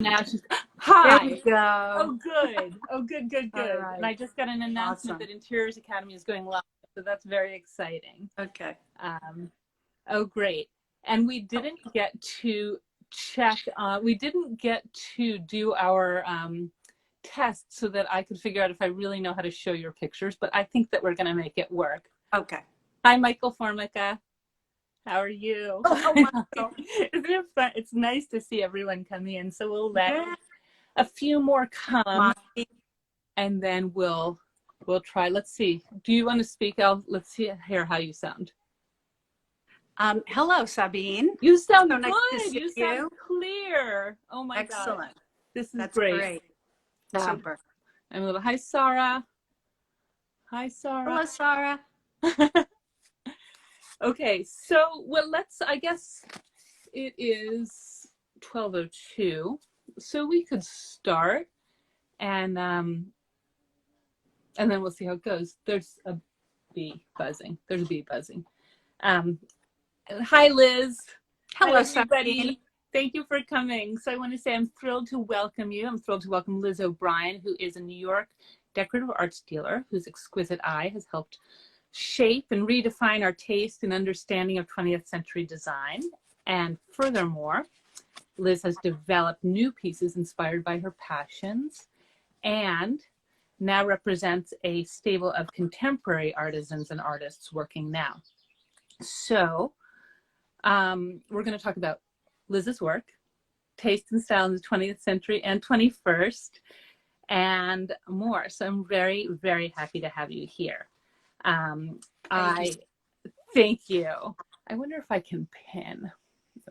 Now she's, There we hi. go. Oh, good. Oh, good, good, All good. And right. I just got an announcement Awesome. that Interiors Academy is going live, so that's very exciting. Okay. Um, oh, great. And we didn't get to check, we didn't get to do our test so that I could figure out if I really know how to show your pictures, but I think that we're going to make it work. Okay. Hi, Michael Formica. How are you? Oh, Michael. Isn't it fun? It's nice to see everyone come in. So we'll let Yeah. a few more come, Maki. and then we'll try. Let's see. Do you want to speak? Let's see hear how you sound. Hello, Sabine. You sound So nice to good. see You sound you. clear. Oh my God. Excellent. This is That's great. great. Super. I'm a little, hi, Sarah. Hi, Sarah. Hello, Sarah. Okay, so well, I guess it is 12:02, so we could start, and then we'll see how it goes. There's a bee buzzing. There's a bee buzzing. Hi, Liz. Hello, Hi, Sabine. everybody. Thank you for coming. So I want to say I'm thrilled to welcome you. I'm thrilled to welcome Liz O'Brien, who is a New York decorative arts dealer whose exquisite eye has helped shape and redefine our taste and understanding of 20th century design. And furthermore, Liz has developed new pieces inspired by her passions and now represents a stable of contemporary artisans and artists working now. So we're going to talk about Liz's work, taste and style in the 20th century and 21st, and more. So I'm very, very happy to have you here. Thank you. I wonder if I can pin.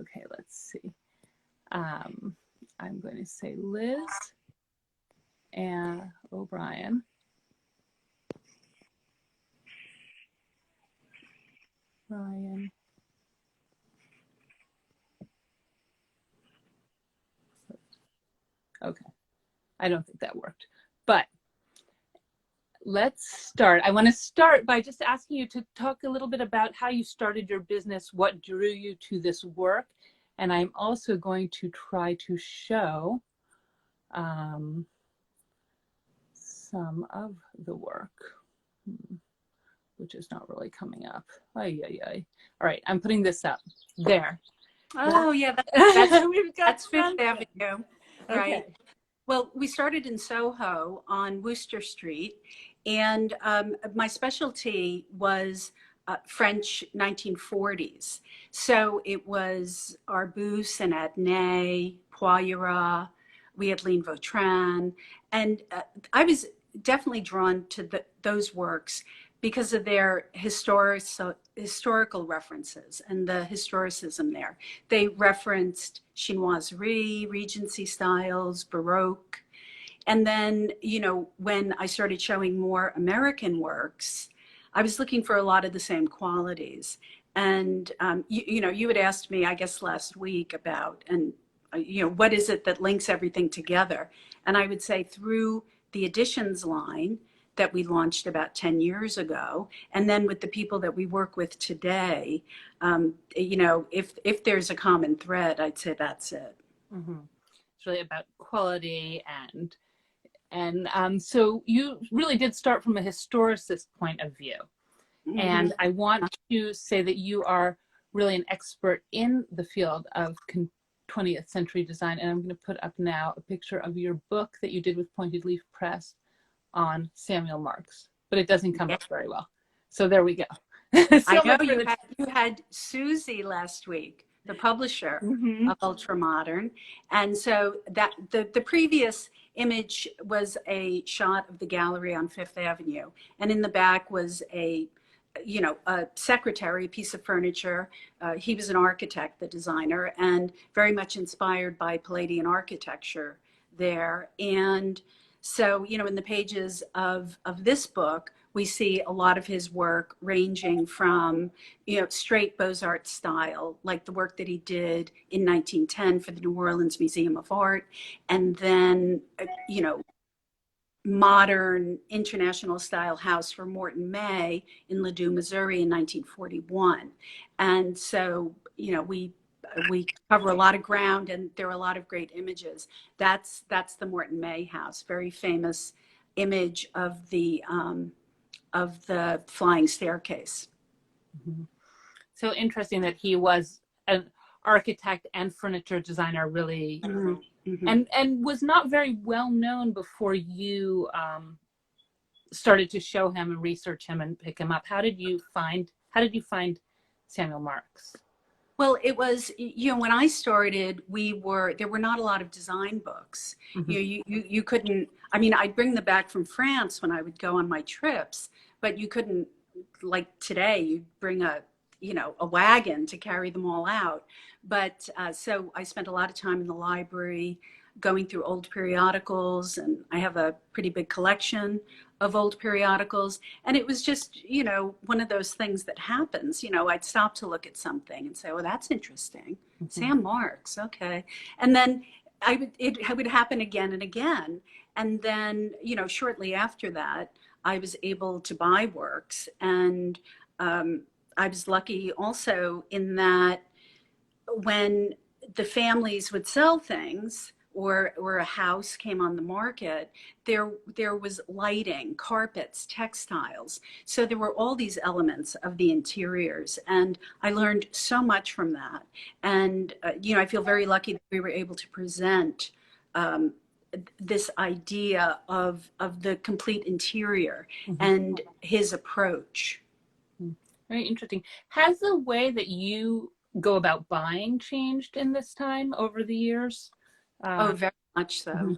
Okay, let's see. I'm going to say Liz and O'Brien. Ryan. Okay. I don't think that worked, but let's start. I want to start by just asking you to talk a little bit about how you started your business, what drew you to this work, and I'm also going to try to show some of the work, which is not really coming up. Ay, ay, ay. All right, I'm putting this up. There. Oh, yeah, that's Fifth Avenue, right? Okay. Well, we started in Soho on Worcester Street, and my specialty was French 1940s. So it was Arbus and Adnet, Poirier, we had Lean Vautrin, and I was definitely drawn to those works because of their historical references and the historicism there. They referenced chinoiserie, Regency styles, Baroque. And then, you know, when I started showing more American works, I was looking for a lot of the same qualities. And, you know, you had asked me, I guess, last week about, and, you know, what is it that links everything together? And I would say through the Editions line, that we launched about 10 years ago. And then with the people that we work with today, you know, if there's a common thread, I'd say that's it. Mm-hmm. It's really about quality and so you really did start from a historicist point of view. Mm-hmm. And I want to say that you are really an expert in the field of 20th century design. And I'm going to put up now a picture of your book that you did with Pointed Leaf Press on Samuel Marx, but it doesn't come up very well. So there we go. I know you had Susie last week, the publisher of Ultramodern. And so that the previous image was a shot of the gallery on Fifth Avenue. And in the back was a secretary, a piece of furniture. He was an architect, the designer, and very much inspired by Palladian architecture there. And so, you know, in the pages of this book, we see a lot of his work ranging from, you know, straight Beaux-Arts style, like the work that he did in 1910 for the New Orleans Museum of Art, and then, you know, modern international style house for Morton May in Ladue, Missouri in 1941. And so, you know, we cover a lot of ground, and there are a lot of great images. That's the Morton May house, very famous image of the flying staircase. Mhm. So interesting that he was an architect and furniture designer, really, Mhm, mhm. and was not very well known before you started to show him and research him and pick him up. How did you find Samuel Marx? Well, it was, when I started, there were not a lot of design books. Mm-hmm. You couldn't, I mean, I'd bring them back from France when I would go on my trips, but you couldn't, like today, you'd bring a wagon to carry them all out. But so I spent a lot of time in the library going through old periodicals, and I have a pretty big collection of old periodicals. And it was just, one of those things that happens. I'd stop to look at something and say, "Oh, that's interesting. Mm-hmm. Sam Marx, okay." And then it would happen again and again. And then, shortly after that, I was able to buy works. And I was lucky also in that when the families would sell things, or a house came on the market, there was lighting, carpets, textiles. So there were all these elements of the interiors, and I learned so much from that. And I feel very lucky that we were able to present this idea of the complete interior. Mm-hmm. And his approach. Very interesting. Has the way that you go about buying changed in this time over the years? Oh, very much so. Mm-hmm.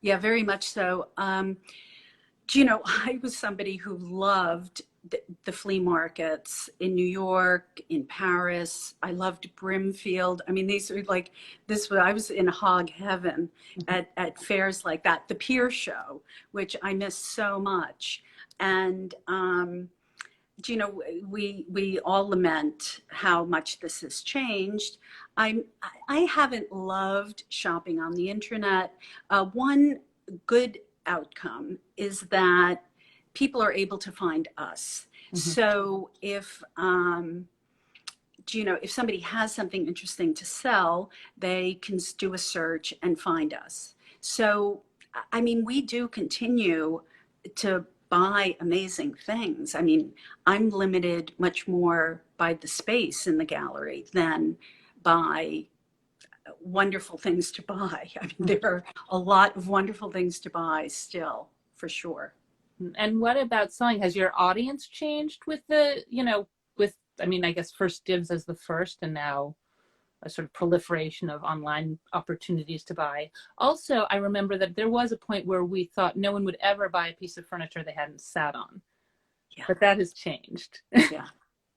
Yeah, very much so. I was somebody who loved the flea markets in New York, in Paris. I loved Brimfield. I mean, these are like, I was in hog heaven at fairs like that. The Pier Show, which I miss so much. And, we all lament how much this has changed. I haven't loved shopping on the internet. One good outcome is that people are able to find us. Mm-hmm. So if if somebody has something interesting to sell, they can do a search and find us. So, I mean, we do continue to buy amazing things. I mean, I'm limited much more by the space in the gallery than by wonderful things to buy. I mean, there are a lot of wonderful things to buy still, for sure. And what about selling? Has your audience changed with I guess First Dibs as the first, and now a sort of proliferation of online opportunities to buy? Also, I remember that there was a point where we thought no one would ever buy a piece of furniture they hadn't sat on. Yeah. But that has changed. Yeah.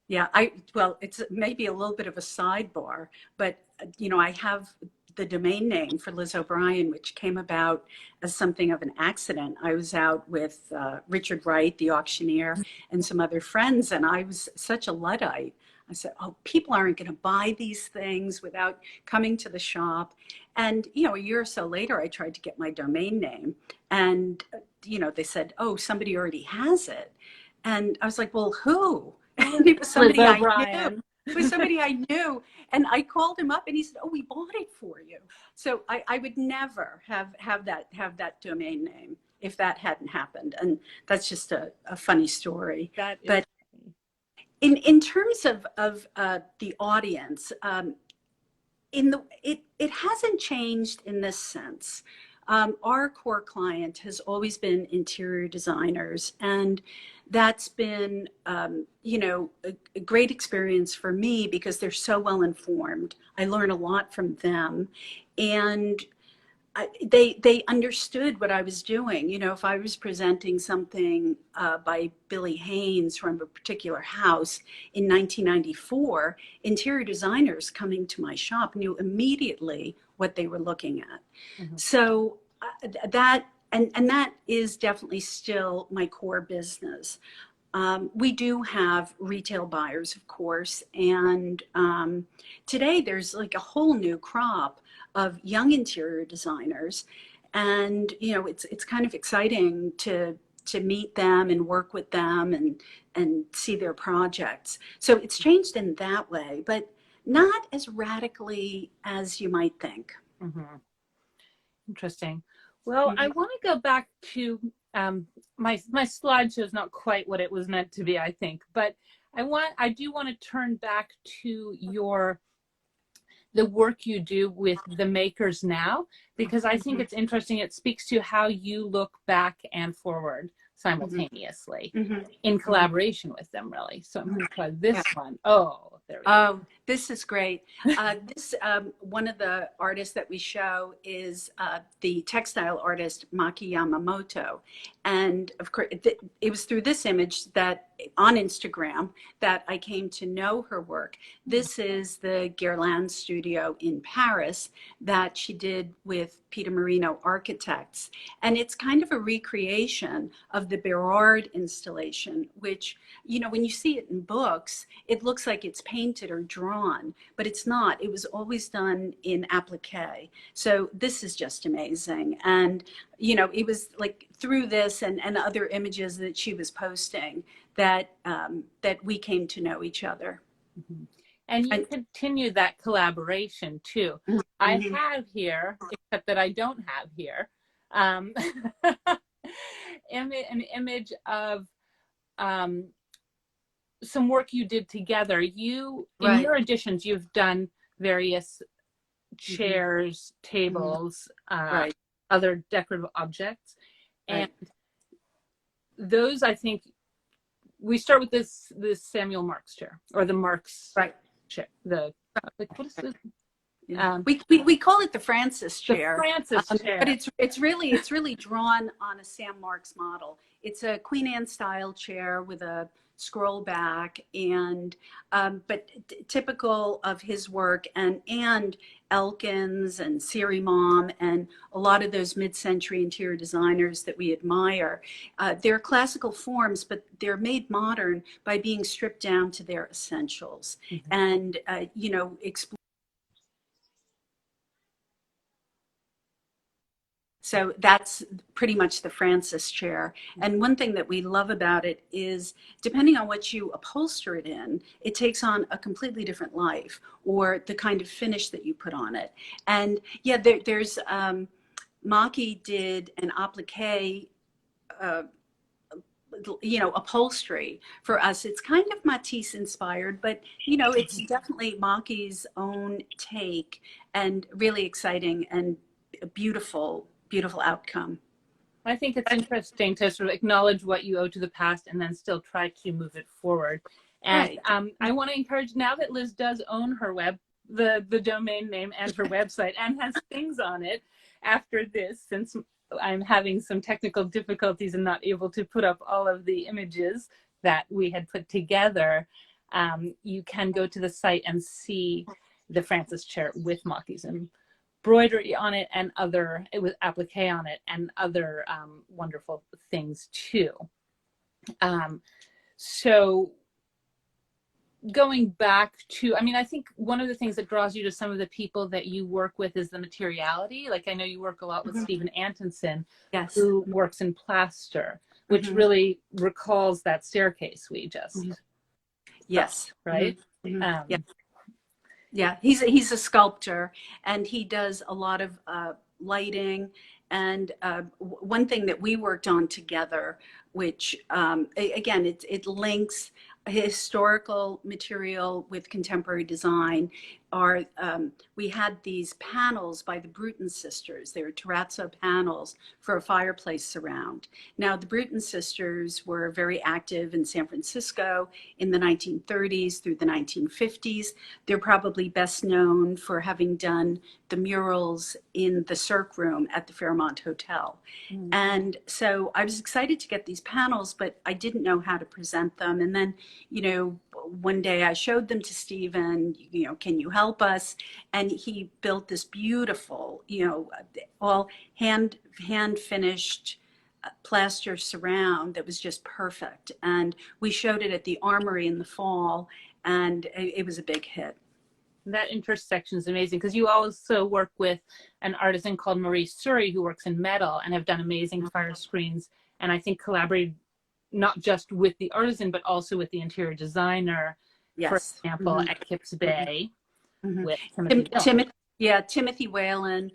Yeah. Well, it's maybe a little bit of a sidebar, but, I have the domain name for Liz O'Brien, which came about as something of an accident. I was out with Richard Wright, the auctioneer, and some other friends, and I was such a Luddite. I said, "Oh, people aren't going to buy these things without coming to the shop." And, a year or so later, I tried to get my domain name, and, they said, "Oh, somebody already has it." And I was like, "Well, who?" And it was somebody I knew. It was somebody I knew. And I called him up and he said, "Oh, we bought it for you." So I would never have that domain name if that hadn't happened. And that's just a funny story. That is but in terms of the audience, it hasn't changed in this sense. Our core client has always been interior designers, and that's been, a great experience for me because they're so well informed. I learn a lot from them, and they understood what I was doing. If I was presenting something by Billy Haynes from a particular house in 1994, interior designers coming to my shop knew immediately what they were looking at. Mm-hmm. So that is definitely still my core business. We do have retail buyers, of course, and today there's like a whole new crop of young interior designers, and it's kind of exciting to meet them and work with them and see their projects. So it's changed in that way, but not as radically as you might think. Mm-hmm. Interesting. Well, I Mhm. want to go back to my slideshow is not quite what it was meant to be, I think, but I do want to turn back to the work you do with the makers now, because I think Mhm. it's interesting. It speaks to how you look back and forward Mhm. simultaneously Mhm. in Mhm. collaboration with them, really. So I'm going to try Yeah. this one. Oh, there we go. Oh, this is great. This one of the artists that we show is the textile artist Maki Yamamoto, and of course, it was through this image that on Instagram that I came to know her work. This is the Guerlain studio in Paris that she did with Peter Marino Architects, and it's kind of a recreation of the Berard installation, which, you know, when you see it in books, it looks like it's painted or drawn, but it's not. It was always done in applique. So this is just amazing. And, you know, it was like through this and other images that she was posting that that we came to know each other. Mhm. And you And, continue that collaboration too. I Mhm. have here, except that I don't have here, um, an image of um, some work you did together. In Right. your editions, you've done various Mhm. chairs, Mhm. tables, Right. other decorative objects. And Right. those, I think, we start with this Samuel Marx chair, or the Marx Right. chair. Like, what is Right. this? Yeah. Um, We call it the Francis the chair, Francis but chair. it's really drawn on a Sam Marks model. It's a Queen Anne style chair with a scroll back, and but typical of his work and Elkins and Siri Mom and a lot of those mid-century interior designers that we admire. They're classical forms, but they're made modern by being stripped down to their essentials Mhm. and you know, so that's pretty much the Francis chair. And one thing that we love about it is depending on what you upholster it in, it takes on a completely different life or the kind of finish that you put on it. And yeah, there's Maki did an applique, uh, you know, upholstery for us. It's kind of Matisse inspired, but you know, it's definitely Maki's own take and really exciting and a beautiful, beautiful outcome. I think it's interesting to sort of acknowledge what you owe to the past and then still try to move it forward. And Right. I want to encourage, now that Liz does own her the domain name and her website and has things on it after this, since I'm having some technical difficulties and not able to put up all of the images that we had put together, you can go to the site and see the Francis chair with Maki's embroidery on it and it was applique on it and other wonderful things too. Um, so going back to, I mean, I think one of the things that draws you to some of the people that you work with is the materiality. Like I know you work a lot with Mhm. Stephen Antonson, Yes. who works in plaster, which Mhm. really recalls that staircase we just Mhm. saw, Yes. Mhm. right? Mhm. Yeah. Um, Yeah. He's a sculptor, and he does a lot of lighting. And one thing that we worked on together, which again, it links historical material with contemporary design, are we had these panels by the Bruton Sisters. They were terrazzo panels for a fireplace surround. Now, the Bruton Sisters were very active in San Francisco in the 1930s through the 1950s. They're probably best known for having done the murals in the Cirque Room at the Fairmont Hotel. mm, And so I was excited to get these panels, but I didn't know how to present them. And then, you know, one day I showed them to Stephen, you know, can you help us? And he built this beautiful, you know, all hand finished plaster surround that was just perfect. And we showed it at the Armory in the fall, and it was a big hit. that intersection is amazing, because you also work with an artisan called Marie Suri who works in metal and have done amazing fire screens, and I think collaborated not just with the artisan but also with the interior designer, for Yes. example, Mhm. at Kips Mhm. Bay. Mhm. with Timothy Gill. Timothy Whalen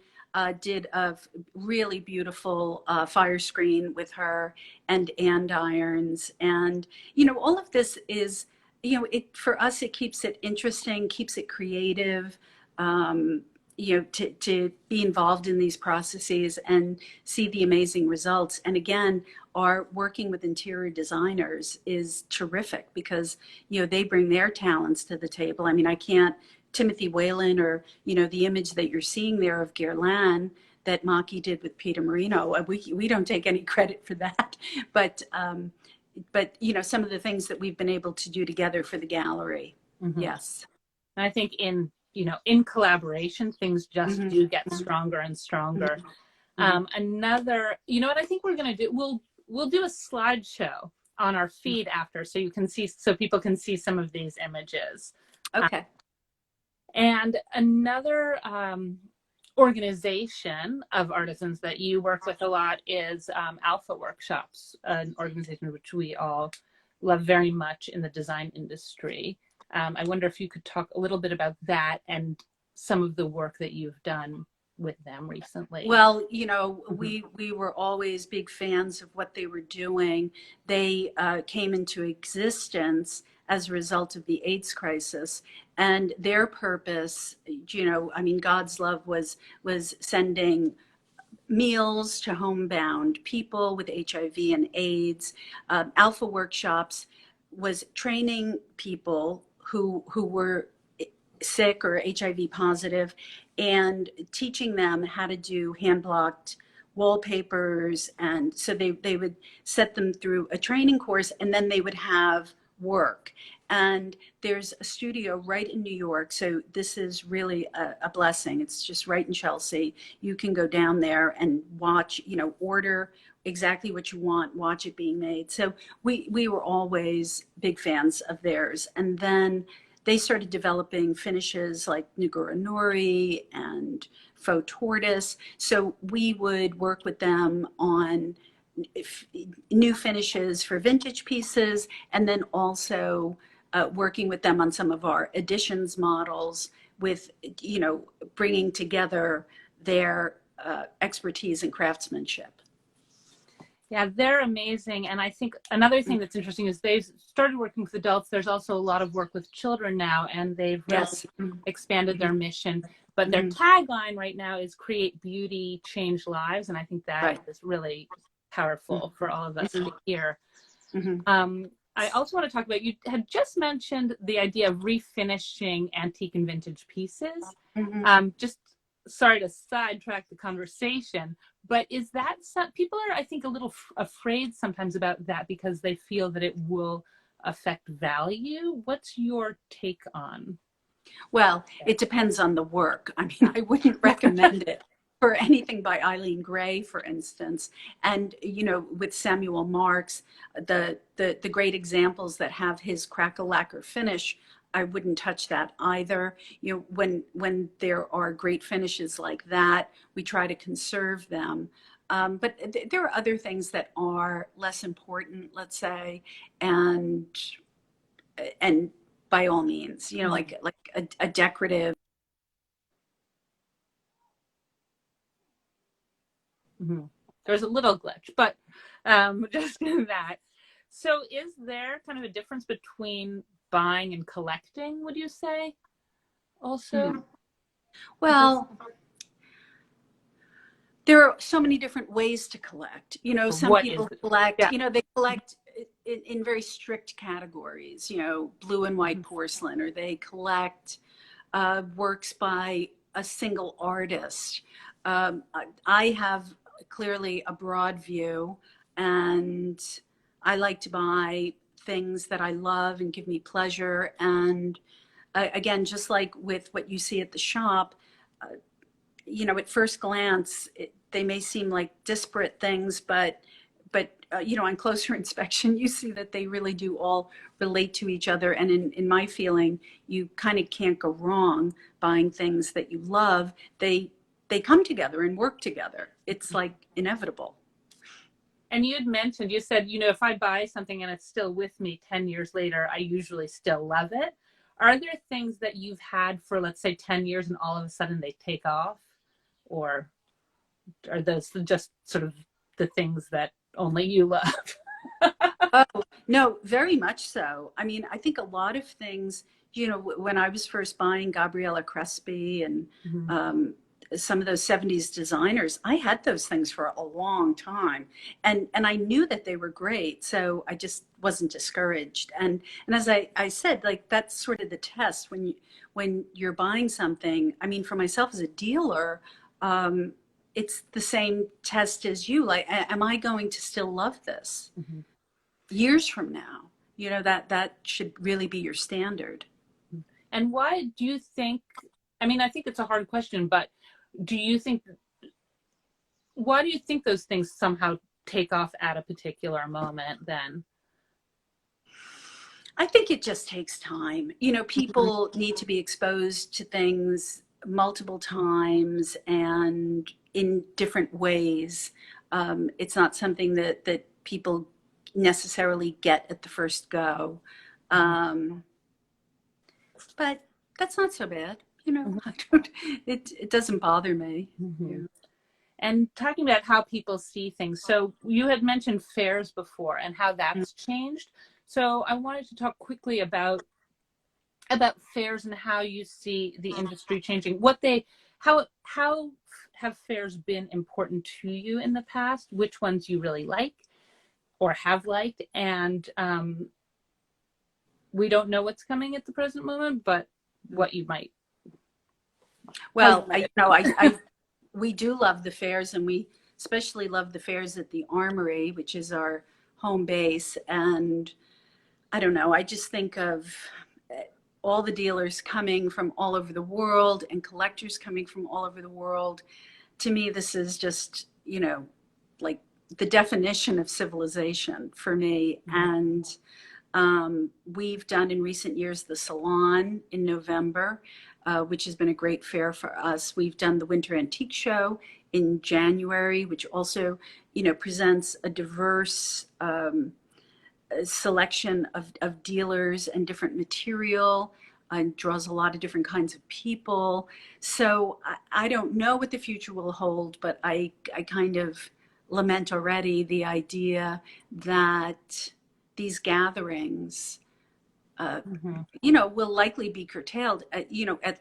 did a really beautiful fire screen with her and andirons. And, all of this is, for us, it keeps it interesting, keeps it creative, to be involved in these processes and see the amazing results. And again, our working with interior designers is terrific because, they bring their talents to the table. I mean, I can't, Timothy Whalen or, the image that you're seeing there of Guerlain that Maki did with Peter Marino, we don't take any credit for that. But, some of the things that we've been able to do together for the gallery. Mm-hmm. Yes. And I think in collaboration, things just Mm-hmm. do get stronger and stronger. Mm-hmm. Another, what I think we're going to do, we'll do a slideshow on our feed after, so people can see some of these images. Okay. And another organization of artisans that you work with a lot is Alpha Workshops, an organization which we all love very much in the design industry. I wonder if you could talk a little bit about that and some of the work that you've done with them recently. Well, we were always big fans of what they were doing. They came into existence as a result of the AIDS crisis, and their purpose, God's love was sending meals to homebound people with HIV and AIDS. Alpha Workshops was training people who were sick or HIV positive and teaching them how to do hand blocked wallpapers. And so they would set them through a training course, and then they would have work. And there's a studio right in New York. So this is really a blessing. It's just right in Chelsea. You can go down there and watch, order exactly what you want, watch it being made. So we were always big fans of theirs. And then they started developing finishes like Nagura Nori and faux tortoise. So we would work with them on new finishes for vintage pieces, and then also working with them on some of our editions models with, bringing together their expertise and craftsmanship. Yeah, they're amazing. And I think another thing that's interesting is they've started working with adults. There's also a lot of work with children now, and they've really expanded their mission. But their tagline right now is create beauty, change lives. And I think that is really powerful for all of us to hear. I also want to talk about, you had just mentioned the idea of refinishing antique and vintage pieces. Just sorry to sidetrack the conversation, but is that people are, I think, a little afraid sometimes about that because they feel that it will affect value. What's your take on? Well, it depends on the work. I mean, I wouldn't recommend it for anything by Eileen Gray, for instance. And, with Samuel Marx, the great examples that have his crackle lacquer finish, I wouldn't touch that either. When there are great finishes like that, we try to conserve them. But there are other things that are less important, let's say, and by all means, like a decorative. There's a little glitch, but just that. So is there kind of a difference between buying and collecting, would you say, also? Well, there are so many different ways to collect. Some people collect, they collect in very strict categories, blue and white porcelain, or they collect works by a single artist. I have clearly a broad view, and I like to buy things that I love and give me pleasure. And again, just like with what you see at the shop, at first glance, they may seem like disparate things, but on closer inspection, you see that they really do all relate to each other. And in my feeling, you kind of can't go wrong buying things that you love. They come together and work together. It's like inevitable. And you said, if I buy something and it's still with me 10 years later, I usually still love it. are there things that you've had for, let's say, 10 years and all of a sudden they take off? Or are those just sort of the things that only you love? Oh, no, very much so. I mean, I think a lot of things, when I was first buying Gabriella Crespi and Mhm. um, some of those 70s designers, I had those things for a long time. And I knew that they were great, so I just wasn't discouraged. And as I said, like that's sort of the test when you're buying something. I mean, for myself as a dealer, um, it's the same test as you. Like, am I going to still love this Mhm. years from now? That should really be your standard. And why do you think, I mean, I think it's a hard question, but do you think, why do you think those things somehow take off at a particular moment then? I think it just takes time. Mhm. People need to be exposed to things multiple times and in different ways. It's not something that people necessarily get at the first go. Um, but that's not so bad. I don't, it doesn't bother me. Mhm. Yeah. And talking about how people see things. So you had mentioned fairs before and how that's changed. So I wanted to talk quickly about fairs and how you see the industry changing. How have fairs been important to you in the past? Which ones you really like or have liked? And we don't know what's coming at the present moment, but what you might, how you Well, might. we do love the fairs, and we especially love the fairs at the Armory, which is our home base. And I don't know, I just think of all the dealers coming from all over the world and collectors coming from all over the world. To me, this is just, like the definition of civilization for me. And we've done in recent years the Salon in November, which has been a great fair for us. We've done the Winter Antique Show in January, which also, presents a diverse selection of dealers and different material and draws a lot of different kinds of people. So I don't know what the future will hold, but I kind of lament already the idea that these gatherings Mhm. will likely be curtailed. At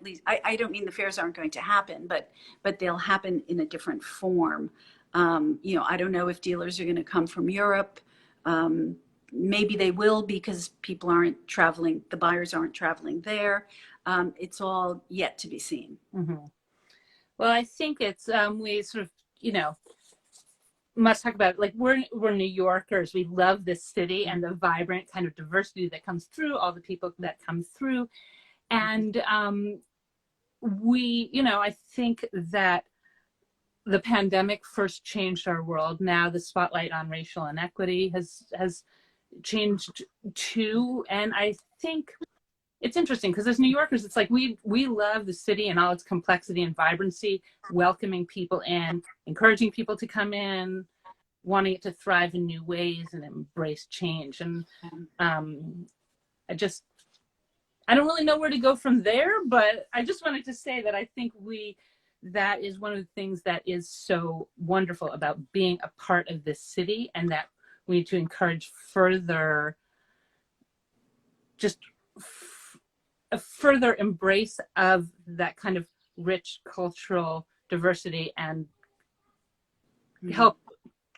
least I don't mean the fairs aren't going to happen, but they'll happen in a different form. I don't know if dealers are going to come from Europe. Um, Maybe they will because people aren't traveling, the buyers aren't traveling there. It's all yet to be seen. Mhm. Well, I think it's we sort of, you know, must talk about, like, we're New Yorkers. We love this city and the vibrant kind of diversity that comes through, all the people that come through, and I think that the pandemic first changed our world. Now the spotlight on racial inequity has changed too, and I think it's interesting because as New Yorkers, it's like we love the city and all its complexity and vibrancy, welcoming people in, encouraging people to come in, wanting it to thrive in new ways and embrace change. And um, I just I don't really know where to go from there, but I just wanted to say that I think that is one of the things that is so wonderful about being a part of this city, and that we need to encourage further, just a further embrace of that kind of rich cultural diversity and Mhm. help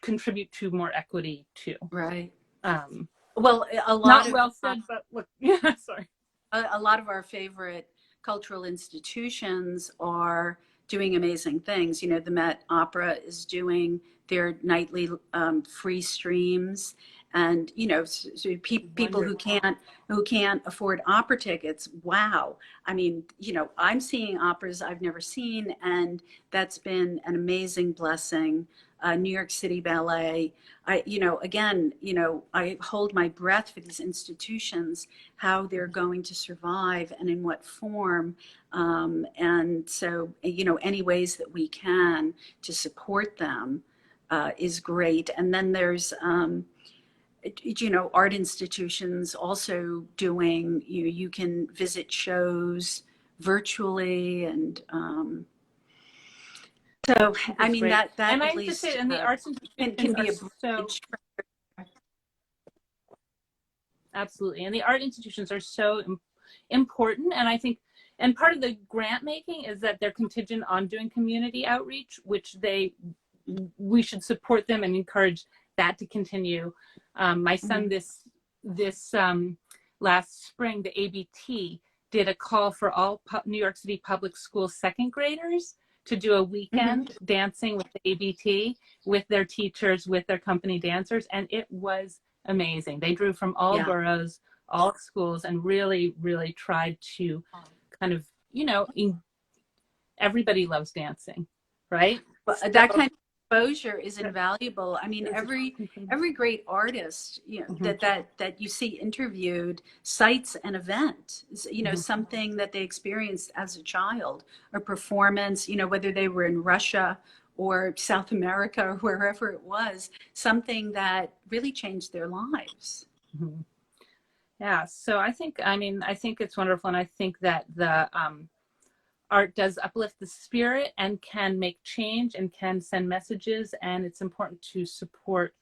contribute to more equity too. Right. Um, Well, a lot Not of well said, but look, yeah, sorry. a lot of our favorite cultural institutions are doing amazing things. The Met Opera is doing their nightly free streams, and so people who Wonderful. can't afford opera tickets. Wow, I mean, I'm seeing operas I've never seen, and that's been an amazing blessing. New York City Ballet. Again, I hold my breath for these institutions, how they're going to survive and in what form. And so, any ways that we can to support them is great. And then there's you know, art institutions also doing, you can visit shows virtually. And so, I That's mean, great. that And I at have to say, least and the arts can institutions are be a so, bridge. absolutely, and the art institutions are so important. And I think, and part of the grant making is that they're contingent on doing community outreach, which we should support them and encourage that to continue. My son this last spring, the ABT did a call for all New York City public school second graders to do a weekend dancing with the ABT, with their teachers, with their company dancers, and it was amazing. They drew from all boroughs, all schools, and really, really tried to kind of, you know, everybody loves dancing, right? Well, So, that kind of exposure is invaluable. I mean, every great artist, you know, that you see interviewed cites an event, you know, something that they experienced as a child, or performance, you know, whether they were in Russia or South America or wherever it was, something that really changed their lives. Yeah, so I think it's wonderful, and I think that the art does uplift the spirit and can make change and can send messages, and it's important to support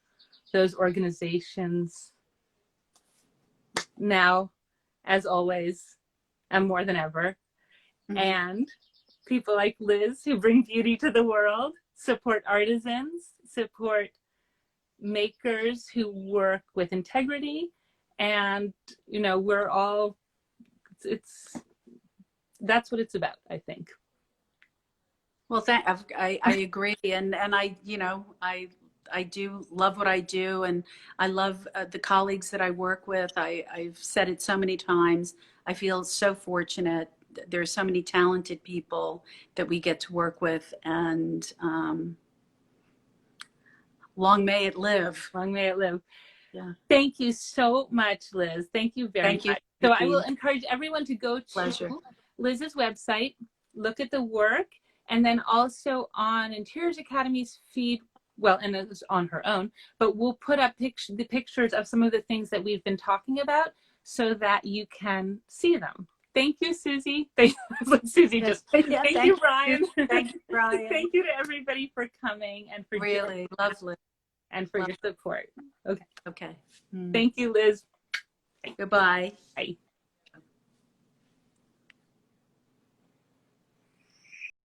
those organizations now, as always, and more than ever. And people like Liz, who bring beauty to the world, support artisans, support makers who work with integrity, and, you know, we're all, that's what it's about, I think. Well, I agree, and I, you know, I do love what I do, and I love the colleagues that I work with. I've said it so many times. I feel so fortunate. There are so many talented people that we get to work with, and long may it live. Long may it live. Yeah. Thank you so much, Liz. Thank you very Thank you. much. So I will encourage everyone to go to Pleasure. Liz's website, look at the work, and then also on Interiors Academy's feed, well, and it's on her own, but we'll put up the pictures of some of the things that we've been talking about so that you can see them. Thank you, Susie. Susie just, thank you, Brian. Thank you, Brian. Thank you to everybody for coming and for really lovely. And for your support. Okay. Okay. Thank you, Liz. Goodbye. Bye.